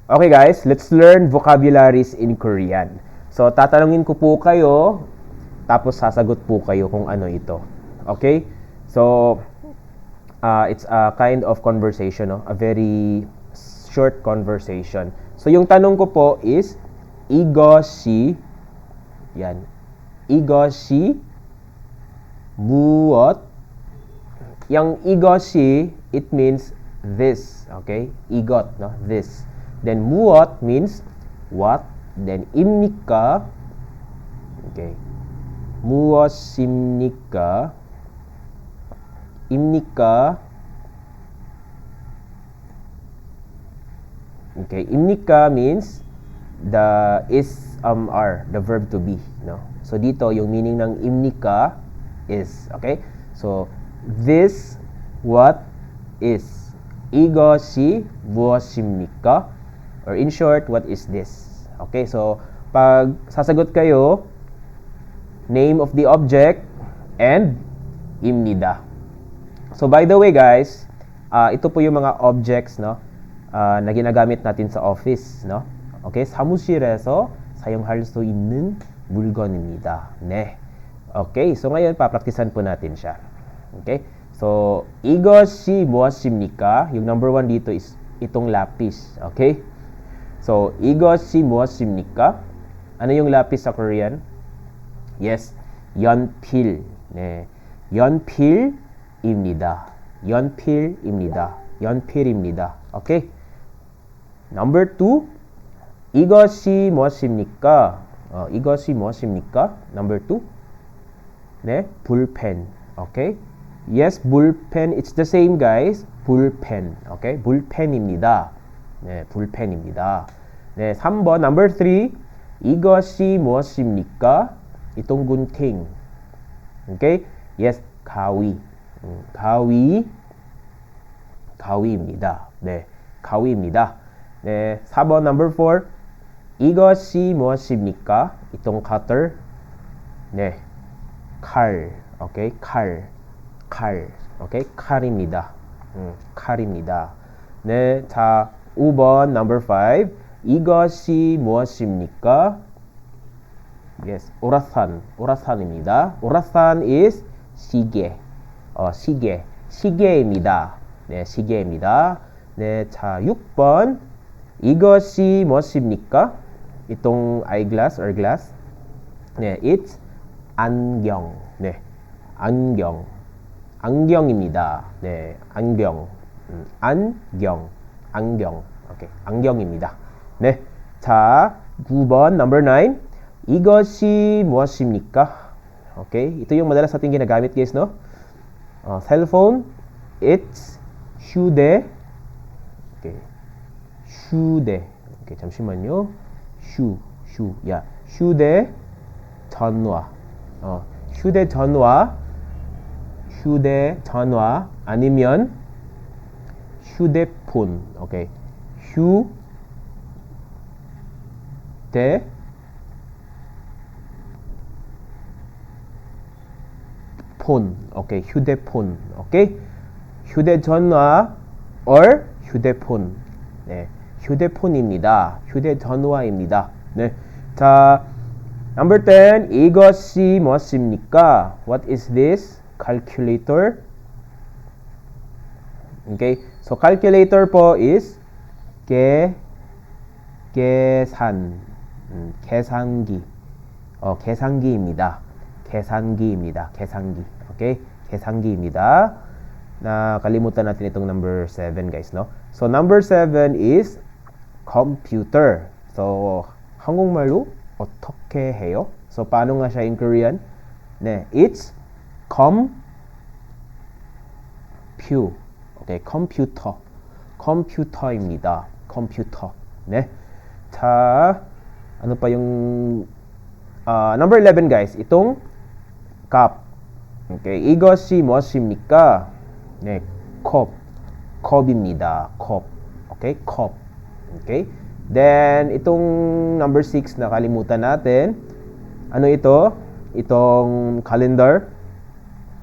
Okay guys, let's learn vocabularies in Korean. So, tatanungin ko po kayo, tapos sasagot po kayo kung ano ito. Okay? So, it's a kind of conversation, no? A very short conversation. So, yung tanong ko po is, 이것이, yan, 이것이 무엇? Yung 이것이, it means this, okay? 이것, no? This. Then 무엇 means what. Then 입니까, okay? 무엇입니까? 입니까? Okay, 입니까 means the is are, the verb to be, no? So dito yung meaning ng 입니까 is, okay? So this what is. 이것이 무엇입니까? Or in short, what is this? Okay, so pag sasagot kayo, name of the object and 입니다. So by the way guys, ito po yung mga objects, no, na ginagamit natin sa office, no? Okay, 사무실에서 사용할 수 있는 물건입니다. 네. Okay, so ngayon papraktisan po natin siya. Okay? So 이것이 무엇입니까? Yung number 1 dito is itong lapis. Okay? So 이것이 무엇입니까? Ano yung lapis sa Korean? Yes, 연필. 네. 연필입니다. 연필입니다. 연필입니다. Okay? Number 2, 이것이 무엇입니까? 이것이 무엇입니까? Number 2. 네, 볼펜. Okay? Yes, 볼펜. It's the same guys. 볼펜. Okay? 볼펜입니다. 네, 볼펜입니다. 네, 3번. Number 3. 이것이 무엇입니까? itong gunting. Okay? Yes, 가위. 가위입니다. 네, 가위입니다. 네, 4번. Number 4. 이것이 무엇입니까? itong cutter. 네, 칼. Okay? 칼. Okay? 칼입니다. 칼입니다. 네, 자, 5번. Number 5. 이것이 무엇입니까? Yes, 오라산입니다. 오라산 is 시계. 시계입니다. 네, 시계입니다. 네, 자, 6번. 이것이 무엇입니까? itong eyeglass or glass. 네, it's 안경. 네, 안경입니다. 네, 안경. 안경. 오케이, 안경입니다. 네, 자, 9번. Number 9. 이것이 무엇입니까? Okay, ito yung madalas natin ginagamit guys, no? Cellphone, it's 휴대. Okay, 휴대. Okay, 잠시만요. yeah, 휴대전화. 휴대전화 아니면 휴대폰. Okay, 휴대폰. Okay, 휴대폰. Okay, 휴대전화 or 휴대폰. 네, 휴대폰입니다. 휴대전화입니다. 네, 자, number 10. 이것이 무엇입니까? What is this? Calculator. Okay, so calculator po is 계산. 계산기. 계산기입니다. 계산기. Okay? 계산기입니다. Nakalimutan natin itong number 7 guys, no? So number 7 is computer. So 한국말로 어떻게 해요? So paano nga siya in Korean? 네, it's Okay, 컴퓨터입니다. 컴퓨터. 네. 자, ano pa yung number 11 guys, itong cup. Okay, 이것이 무엇입니까? 네, 컵입니다. 컵. Okay, 컵. Okay. Then itong number 6 nakalimutan natin. Ano ito? Itong calendar.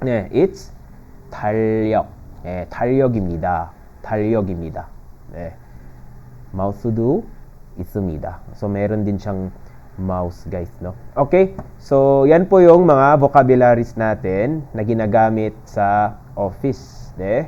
네, it's 달력. 네, 달력입니다. 네. 마우스도 itsumida. So meron din siyang mouse, guys, no? Okay? So yan po yung mga vocabularies natin na ginagamit sa office, de.